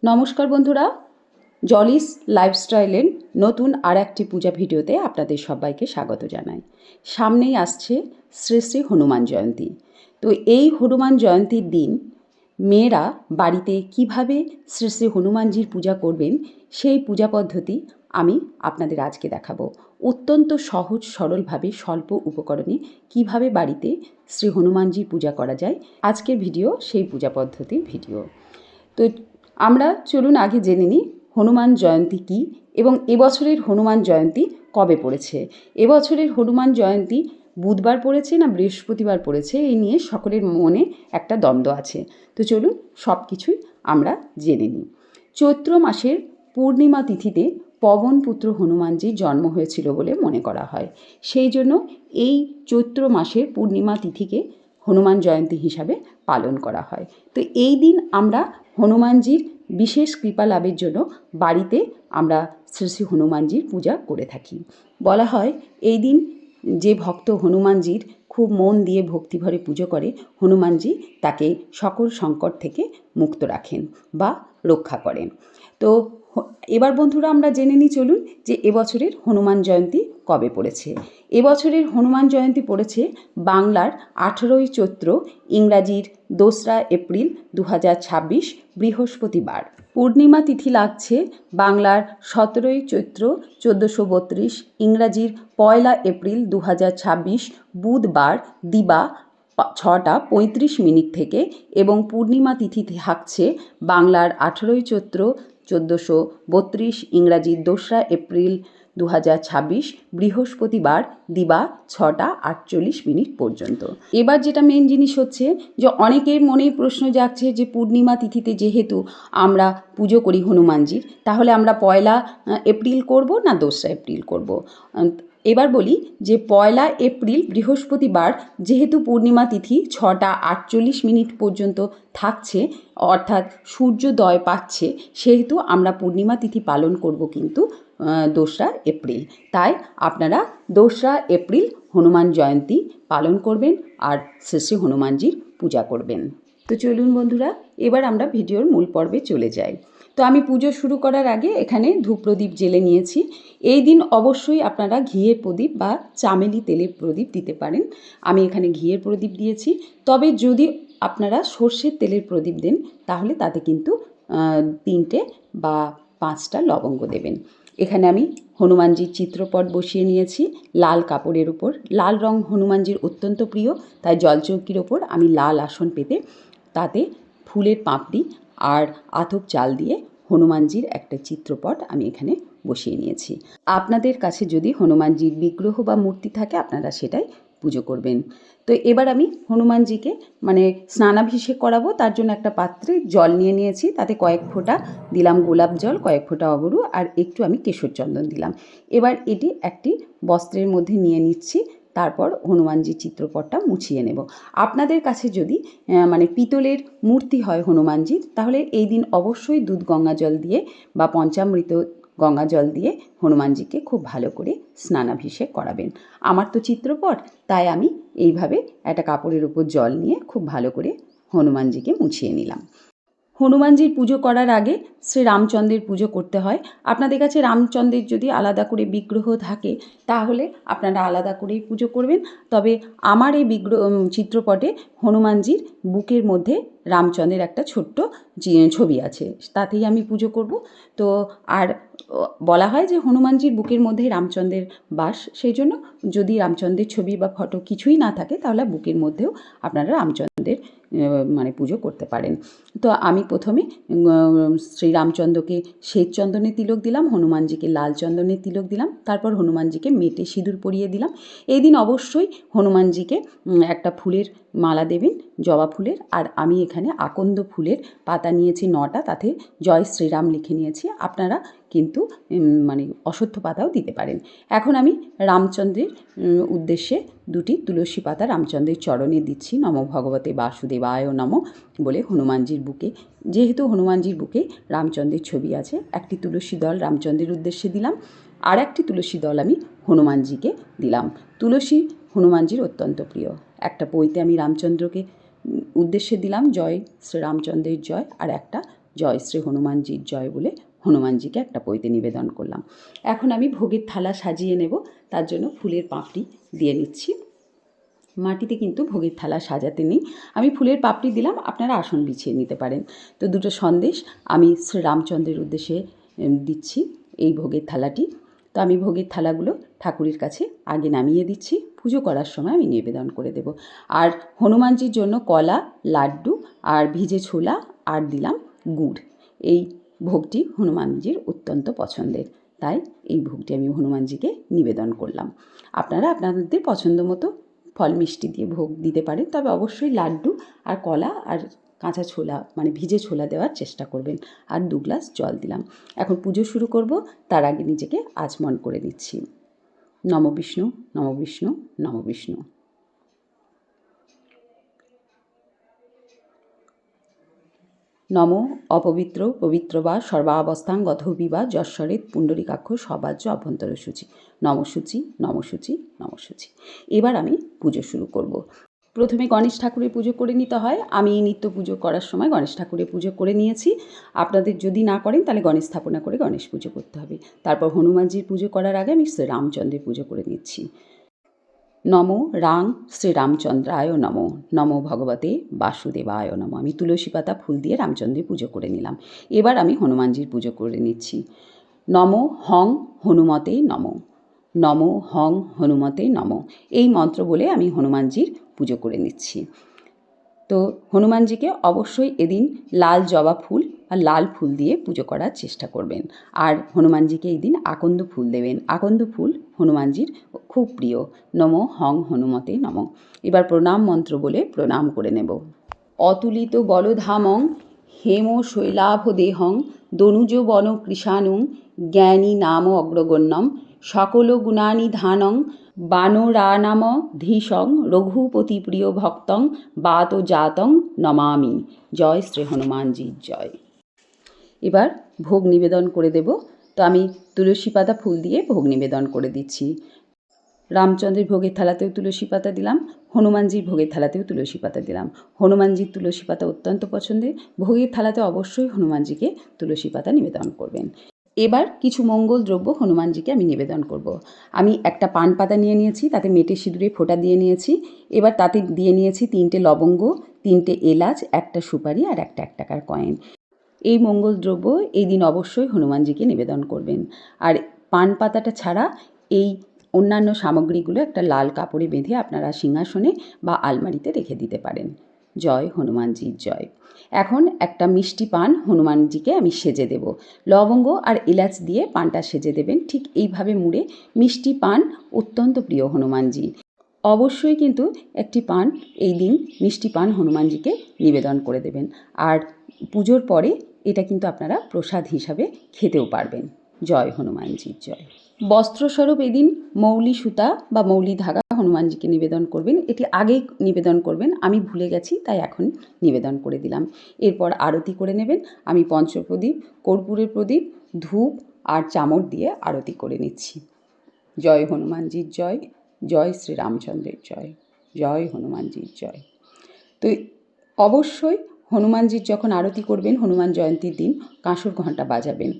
নমস্কার বন্ধুরা, জলিস লাইফস্টাইলের নতুন আর একটি পূজা ভিডিওতে আপনাদের সবাইকে স্বাগত জানাই। সামনেই আসছে শ্রী শ্রী হনুমান জয়ন্তী। তো এই হনুমান জয়ন্তীর দিন মেয়েরা বাড়িতে কিভাবে শ্রী শ্রী হনুমানজির পূজা করবেন সেই পূজা পদ্ধতি আমি আপনাদের আজকে দেখাবো। অত্যন্ত সহজ সরলভাবে স্বল্প উপকরণে কিভাবে বাড়িতে শ্রী হনুমানজির পূজা করা যায়, আজকের ভিডিও সেই পূজা পদ্ধতির ভিডিও। তো আমরা চলুন আগে জেনে নিই হনুমান জয়ন্তী কী এবং এবছরের হনুমান জয়ন্তী কবে পড়েছে। এবছরের হনুমান জয়ন্তী বুধবার পড়েছে না বৃহস্পতিবার পড়েছে, এই নিয়ে সকলের মনে একটা দ্বন্দ্ব আছে। তো চলুন সব কিছুই আমরা জেনে নিই। চৈত্র মাসের পূর্ণিমা তিথিতে পবনপুত্র হনুমানজির জন্ম হয়েছিল বলে মনে করা হয়। সেই জন্য এই চৈত্র মাসের পূর্ণিমা তিথিকে হনুমান জয়ন্তী হিসাবে পালন করা হয়। তো এই দিন আমরা হনুমানজির বিশেষ কৃপা লাভের জন্য বাড়িতে আমরা শ্রী শ্রী হনুমানজির পূজা করে থাকি। বলা হয় এই দিন যে ভক্ত হনুমানজির খুব মন দিয়ে ভক্তিভরে পুজো করে, হনুমানজি তাকে সকল সংকট থেকে মুক্ত রাখেন বা রক্ষা করেন। তো এবার বন্ধুরা আমরা জেনে নিই চলুন যে এবছরের হনুমান জয়ন্তী কবে পড়েছে। এবছরের হনুমান জয়ন্তী পড়েছে বাংলার 18ই চৈত্র, ইংরাজির 2রা এপ্রিল 2026 বৃহস্পতিবার। পূর্ণিমা তিথি লাগছে বাংলার 17ই চৈত্র 1432, ইংরাজির 1লা এপ্রিল 2026 বুধবার দিবা 6টা 35 থেকে, এবং পূর্ণিমা তিথি থাকছে বাংলার 18ই চৈত্র 1432, ইংরাজির 2রা এপ্রিল 2026 বৃহস্পতিবার দিবা 6টা 48 পর্যন্ত। এবার যেটা মেন জিনিস হচ্ছে যে অনেকের মনেই প্রশ্ন জাগছে যে পূর্ণিমা তিথিতে যেহেতু আমরা পুজো করি হনুমানজির, তাহলে আমরা 1লা এপ্রিল করব না 2রা এপ্রিল করব। এবার বলি যে 1লা এপ্রিল বৃহস্পতিবার যেহেতু পূর্ণিমা তিথি 6টা 48 পর্যন্ত থাকছে, অর্থাৎ সূর্যোদয় পাচ্ছে, সেহেতু আমরা পূর্ণিমা তিথি পালন করব কিন্তু 2রা এপ্রিল। তাই আপনারা 2রা এপ্রিল হনুমান জয়ন্তী পালন করবেন আর শ্রী শ্রী হনুমানজির পূজা করবেন। তো চলুন বন্ধুরা, এবার আমরা ভিডিওর মূল পর্বে চলে যাই। তো আমি পুজো শুরু করার আগে এখানে ধূপ প্রদীপ জ্বেলে নিয়েছি। এই দিন অবশ্যই আপনারা ঘিয়ের প্রদীপ বা চামেলি তেলের প্রদীপ দিতে পারেন। আমি এখানে ঘিয়ের প্রদীপ দিয়েছি। তবে যদি আপনারা সর্ষের তেলের প্রদীপ দেন তাহলে তাতে কিন্তু 3টে বা 5টা লবঙ্গ দেবেন। এখানে আমি হনুমানজির চিত্রপট বসিয়ে নিয়েছি লাল কাপড়ের উপর। লাল রং হনুমানজির অত্যন্ত প্রিয়, তাই জলচৌকির ওপর আমি লাল আসন পেতে তাতে ফুলের পাপড়ি আর আতপ চাল দিয়ে হনুমানজির একটা চিত্রপট আমি এখানে বসিয়ে নিয়েছি। আপনাদের কাছে যদি হনুমানজির বিগ্রহ বা মূর্তি থাকে আপনারা সেটাই পুজো করবেন। তো এবার আমি হনুমানজিকে স্নানাভিষেক করাবো, তার জন্য একটা পাত্রে জল নিয়ে নিয়েছি। তাতে কয়েক ফোঁটা দিলাম গোলাপ জল, কয়েক ফোঁটা অগরু, আর একটু আমি কেশর চন্দন দিলাম। এবার এটি একটি বস্ত্রের মধ্যে নিয়ে নিচ্ছি। তারপর হনুমানজির চিত্রপটটা মুছিয়ে নেব। আপনাদের কাছে যদি পিতলের মূর্তি হয় হনুমানজির, তাহলে এই দিন অবশ্যই দুধ গঙ্গা জল দিয়ে বা পঞ্চামৃত গঙ্গা জল দিয়ে হনুমানজিকে খুব ভালো করে স্নানাভিষেক করাবেন। আমার তো চিত্রপট, তাই আমি এইভাবে একটা কাপড়ের উপর জল নিয়ে খুব ভালো করে হনুমানজিকে মুছিয়ে নিলাম। হনুমানজির পুজো করার আগে শ্রী রামচন্দ্রের পুজো করতে হয়। আপনাদের কাছে রামচন্দ্রের যদি আলাদা করে বিগ্রহ থাকে তাহলে আপনারা আলাদা করেই পুজো করবেন। তবে আমার এই চিত্রপটে হনুমানজির বুকের মধ্যে রামচন্দ্রের একটা ছোট্ট ছবি আছে, তাতেই আমি পুজো করব। তো আর বলা হয় যে হনুমানজির বুকের মধ্যেই রামচন্দ্রের বাস, সেই জন্য যদি রামচন্দ্রের ছবি বা ফটো কিছুই না থাকে তাহলে বুকের মধ্যেও আপনারা রামচন্দ্রের পুজো করতে পারেন। তো আমি প্রথমে শ্রীরামচন্দ্রকে শ্বেত চন্দনের তিলক দিলাম, হনুমানজিকে লাল চন্দনের তিলক দিলাম, তারপর হনুমানজিকে মেটে সিঁদুর পরিয়ে দিলাম। এই দিন অবশ্যই হনুমানজিকে একটা ফুলের মালা দেবেন, জবা ফুলের। আর আমি এখানে আকন্দ ফুলের পাতা নিয়েছি 9টা, তাতে জয় শ্রীরাম লিখে নিয়েছি। আপনারা কিন্তু অশ্বত্থ পাতাও দিতে পারেন। এখন আমি রামচন্দ্রের উদ্দেশ্যে 2টি তুলসী পাতা রামচন্দ্রের চরণে দিচ্ছি। নমো ভগবতে বাসুদেবায় নমঃ বলে হনুমানজির বুকে, যেহেতু হনুমানজির বুকে রামচন্দ্রের ছবি আছে, একটি তুলসী দল রামচন্দ্রের উদ্দেশ্যে দিলাম, আর একটি তুলসী দল আমি হনুমানজিকে দিলাম। তুলসী হনুমানজির অত্যন্ত প্রিয়। একটা পইতে আমি রামচন্দ্রকে উদ্দেশ্যে দিলাম জয় শ্রী রামচন্দ্রের জয়, আর একটা জয় শ্রী হনুমানজির জয় বলে হনুমানজিকে একটা পৈতে নিবেদন করলাম। এখন আমি ভোগের থালা সাজিয়ে নেব, তার জন্য ফুলের পাপড়ি দিয়ে নিচ্ছি। মাটিতে কিন্তু ভোগের থালা সাজাতে নেই, আমি ফুলের পাপড়ি দিলাম, আপনারা আসন বিছিয়ে নিতে পারেন। তো দুটো সন্দেশ আমি শ্রীরামচন্দ্রের উদ্দেশ্যে দিচ্ছি এই ভোগের থালাটি। তো আমি ভোগের থালাগুলো ঠাকুরের কাছে আগে নামিয়ে দিচ্ছি, পুজো করার সময় আমি নিবেদন করে দেব। আর হনুমানজির জন্য কলা, লাড্ডু আর ভিজে ছোলা আর দিলাম গুড়। এই ভোগটি হনুমানজির অত্যন্ত পছন্দের, তাই এই ভোগটি আমি হনুমানজিকে নিবেদন করলাম। আপনারা আপনাদের পছন্দ মতো ফল মিষ্টি দিয়ে ভোগ দিতে পারেন, তবে অবশ্যই লাড্ডু আর কলা আর কাঁচা ছোলা মানে ভিজে ছোলা দেওয়ার চেষ্টা করবেন। আর 2 গ্লাস জল দিলাম। এখন পুজো শুরু করব, তার আগে নিজেকে আচমন করে নিচ্ছি। নম বিষ্ণু, নম বিষ্ণু, নম বিষ্ণু। নম অপবিত্র পবিত্র বা সর্বাবস্থাং গতহবি বা যশ্বরেত পুণ্ডরীকাক্ষ সবাজ্য অভ্যন্তর সূচি। নমসূচি, নমসূচি, নমসূচি। এবার আমি পুজো শুরু করব। প্রথমে গণেশ ঠাকুরের পুজো করে নিতে হয়। আমি নিত্য পুজো করার সময় গণেশ ঠাকুরের পুজো করে নিয়েছি। আপনাদের যদি না করেন তাহলে গণেশ স্থাপনা করে গণেশ পুজো করতে হবে। তারপর হনুমানজির পুজো করার আগে আমি শ্রীরামচন্দ্রের পুজো করে নিচ্ছি। নম রাং শ্রীরামচন্দ্রায় নম, নম ভগবতে বাসুদেবায় নম। আমি তুলসী পাতা ফুল দিয়ে রামচন্দ্রের পুজো করে নিলাম। এবার আমি হনুমানজির পুজো করে নিচ্ছি। নম হং হনুমতে নম, নম হং হনুমতে নম। এই মন্ত্র বলে আমি হনুমানজির পুজো করে নিচ্ছি। তো হনুমানজিকে অবশ্যই এদিন লাল জবা ফুল আর লাল ফুল দিয়ে পুজো করার চেষ্টা করবেন। আর হনুমানজিকে এই দিন আকন্দ ফুল দেবেন। আকন্দ ফুল হনুমানজির খুব প্রিয়। নম হং হনুমতে নম। এবার প্রণাম মন্ত্র বলে প্রণাম করে নেব। অতুলিত বলধামং হেম শৈলাভ দেহং দনুজ বন কৃষাণুং জ্ঞানী নাম অগ্রগণ্যম সকল গুণানি ধানং বানরানাম ধীশং রঘুপতি প্রিয় ভক্তং বাত জাতং নমামি। জয় শ্রী হনুমানজির জয়। এবার ভোগ নিবেদন করে দেব। তো আমি তুলসী পাতা ফুল দিয়ে ভোগ নিবেদন করে দিচ্ছি। রামচন্দ্রের ভোগের থালাতেও তুলসী পাতা দিলাম, হনুমানজির ভোগের থালাতেও তুলসী পাতা দিলাম। হনুমানজির তুলসী পাতা অত্যন্ত পছন্দের, ভোগের থালাতে অবশ্যই হনুমানজিকে তুলসী পাতা নিবেদন করবেন। এবার কিছু মঙ্গল দ্রব্য হনুমানজিকে আমি নিবেদন করব। আমি একটা পান পাতা নিয়ে নিয়েছি, তাতে মেটে সিঁদুরে ফোঁটা দিয়ে নিয়েছি। এবার তাতে দিয়ে নিয়েছি 3টে লবঙ্গ, 3টে এলাচ, একটা সুপারি আর একটা 1 টাকার কয়েন। এই মঙ্গল দ্রব্য এই দিন অবশ্যই হনুমানজিকে নিবেদন করবেন। আর পান পাতাটা ছাড়া এই অন্যান্য সামগ্রীগুলো একটা লাল কাপড়ে বেঁধে আপনারা সিংহাসনে বা আলমারিতে রেখে দিতে পারেন। জয় হনুমানজির জয়। এখন একটা মিষ্টি পান হনুমানজিকে আমি সেজে দেব। লবঙ্গ আর এলাচ দিয়ে পানটা সেজে দেবেন। ঠিক এইভাবে মুড়ে মিষ্টি পান অত্যন্ত প্রিয় হনুমানজির। অবশ্যই কিন্তু একটি পান এই দিন মিষ্টি পান হনুমানজিকে নিবেদন করে দেবেন। আর পুজোর পরে এটা কিন্তু আপনারা প্রসাদ হিসাবে খেতেও পারবেন। জয় হনুমানজির জয়। বস্ত্রস্বরূপ এদিন মৌলি সুতা বা মৌলি ধাগা হনুমানজিকে নিবেদন করবেন। এটি আগেই নিবেদন করবেন, আমি ভুলে গেছি তাই এখন নিবেদন করে দিলাম। এরপর আরতি করে নেবেন। আমি পঞ্চপ্রদীপ, কর্পূরের প্রদীপ, ধূপ আর চামর দিয়ে আরতি করে নিচ্ছি। জয় হনুমানজির জয়, জয় শ্রীরামচন্দ্রের জয়, জয় হনুমানজির জয়। তো অবশ্যই হনুমানজির যখন আরতি করবেন হনুমান জয়ন্তীর দিন কাঁসর ঘণ্টা বাজাবেন।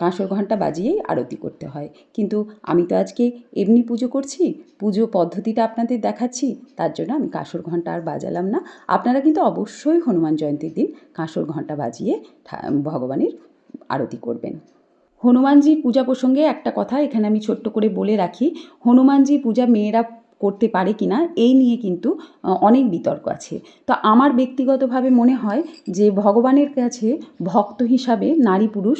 কাঁসর ঘণ্টা বাজিয়েই আরতি করতে হয়। কিন্তু আমি তো আজকে এমনি পুজো করছি, পুজো পদ্ধতিটা আপনাদের দেখাচ্ছি, তার জন্য আমি কাঁসর ঘণ্টা আর বাজালাম না। আপনারা কিন্তু অবশ্যই হনুমান জয়ন্তীর দিন কাঁসর ঘণ্টা বাজিয়ে ভগবানের আরতি করবেন। হনুমানজির পূজা প্রসঙ্গে একটা কথা এখানে আমি ছোট্ট করে বলে রাখি, হনুমানজির পূজা মেয়েরা করতে পারে কিনা এই নিয়ে কিন্তু অনেক বিতর্ক আছে। তো আমার ব্যক্তিগতভাবে মনে হয় যে ভগবানের কাছে ভক্ত হিসাবে নারী পুরুষ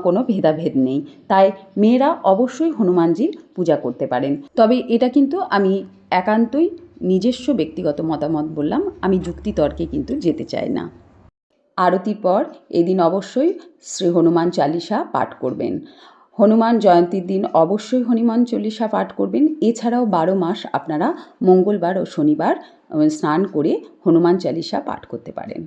কোনো ভেদাভেদ নেই, তাই মেয়েরা অবশ্যই হনুমানজির পূজা করতে পারেন। তবে এটা কিন্তু আমি একান্তই নিজস্ব ব্যক্তিগত মতামত বললাম, আমি যুক্তিতর্কে কিন্তু যেতে চাই না। আরতির পর এদিন অবশ্যই শ্রী হনুমান চালিসা পাঠ করবেন। হনুমান জয়ন্তীর দিন অবশ্যই হনুমান চল্লিশা পাঠ করবেন। এছাড়াও 12 মাস আপনারা মঙ্গলবার ও শনিবার স্নান করে হনুমান চালিসা পাঠ করতে পারেন।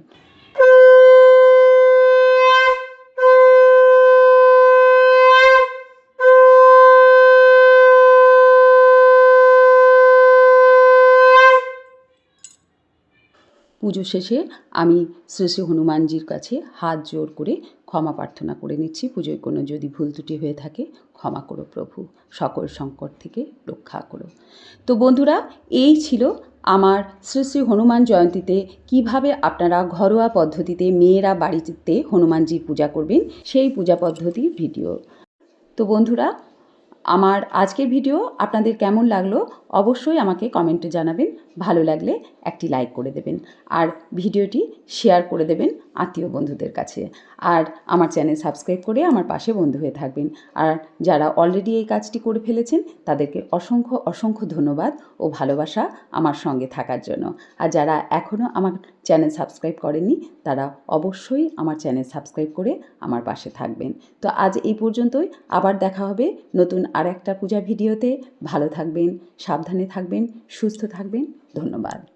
পুজো শেষে আমি শ্রী শ্রী হনুমানজির কাছে হাত জোড় করে ক্ষমা প্রার্থনা করে নিচ্ছি। পুজোয় কোনো যদি ভুল ত্রুটি হয়ে থাকে ক্ষমা করো প্রভু, সকল সংকট থেকে রক্ষা করো। তো বন্ধুরা, এই ছিল আমার শ্রী শ্রী হনুমান জয়ন্তীতে কিভাবে আপনারা ঘরোয়া পদ্ধতিতে মেয়েরা বাড়িতে হনুমানজির পূজা করবেন সেই পূজা পদ্ধতির ভিডিও। তো বন্ধুরা, আমার আজকের ভিডিও আপনাদের কেমন লাগলো অবশ্যই আমাকে কমেন্টে জানাবেন। ভালো লাগলে একটি লাইক করে দেবেন আর ভিডিওটি শেয়ার করে দেবেন আত্মীয় বন্ধুদের কাছে। আর আমার চ্যানেল সাবস্ক্রাইব করে আমার পাশে বন্ধু হয়ে থাকবেন। আর যারা অলরেডি এই কাজটি করে ফেলেছেন তাদেরকে অসংখ্য অসংখ্য ধন্যবাদ ও ভালোবাসা আমার সঙ্গে থাকার জন্য। আর যারা এখনও আমার চ্যানেল সাবস্ক্রাইব করেননি তারা অবশ্যই আমার চ্যানেল সাবস্ক্রাইব করে আমার পাশে থাকবেন। তো আজ এই পর্যন্তই, আবার দেখা হবে নতুন আর একটা পূজা ভিডিওতে। ভালো থাকবেন, সাবধানে থাকবেন, সুস্থ থাকবেন। ধন্যবাদ।